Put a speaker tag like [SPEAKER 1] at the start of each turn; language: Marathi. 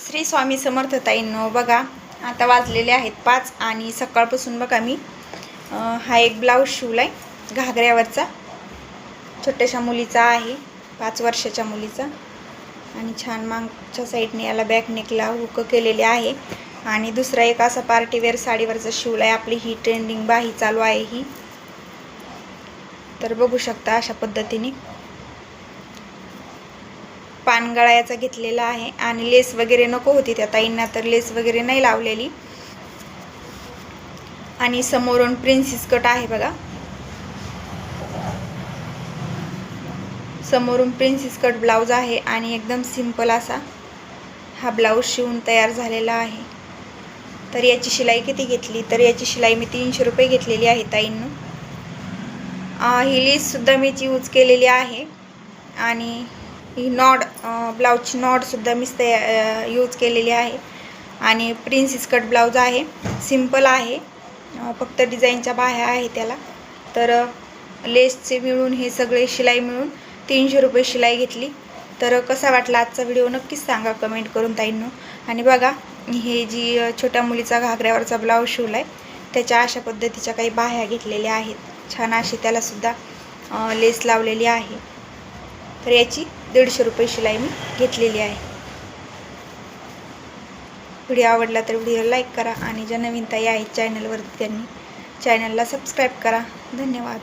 [SPEAKER 1] श्री स्वामी समर्थ ताईंनो, बघा आता वाजलेले आहेत 5 आणि सकाळपासून बघा मी हा एक ब्लाऊज शिवलाय घागऱ्यावरचा, छोट्याशा मुलीचा आहे, 5 वर्षाच्या मुलीचा. आणि छान मागच्या साईडने याला बॅक नेकला हुक केलेले आहे. आणि दुसरा एक असा पार्टीवेअर साडीवरचा शिवलाय. आपली ही ट्रेंडिंग बाही चालू आहे ही, तर बघू शकता अशा पद्धतीने पानगळायाचा घेतलेला आहे. आणि लेस वगैरे नको होती त्या ताईंना, तर लेस वगैरे नाही लावलेली. आणि समोरून प्रिन्सेस कट आहे बघा, समोरून प्रिन्सेस कट ब्लाऊज आहे. आणि एकदम सिंपल असा हा ब्लाऊज शिवून तयार झालेला आहे. तर याची शिलाई किती घेतली, तर याची शिलाई मी 300 रुपये घेतलेली आहे ताईंनो. ही लेस सुद्धा मीच यूज केलेली आहे. आणि ही नॉड ब्लाऊजची नॉडसुद्धा मीच यूज केलेली आहे. आणि प्रिन्सेस कट ब्लाऊज आहे, सिंपल आहे, फक्त डिझाईनच्या बाह्या आहे त्याला. तर लेसचे मिळून हे सगळे शिलाई मिळून 300 रुपये शिलाई घेतली. तर कसा वाटला आजचा व्हिडिओ नक्कीच सांगा कमेंट करून ताईंनो. आणि बघा हे जी छोट्या मुलीचा घागऱ्यावरचा ब्लाऊज शिवलाय त्याच्या अशा पद्धतीच्या काही बाह्या घेतलेल्या आहेत, छान अशी त्यालासुद्धा लेस लावलेली आहे. तर याची 150 रुपये शिलाई मी घेतलेली आहे. व्हिडिओ आवडला तर व्हिडिओ लाईक करा आणि ज्या नवीन ताई आहेत चॅनलवर त्यांनी चॅनलला सबस्क्राईब करा. धन्यवाद.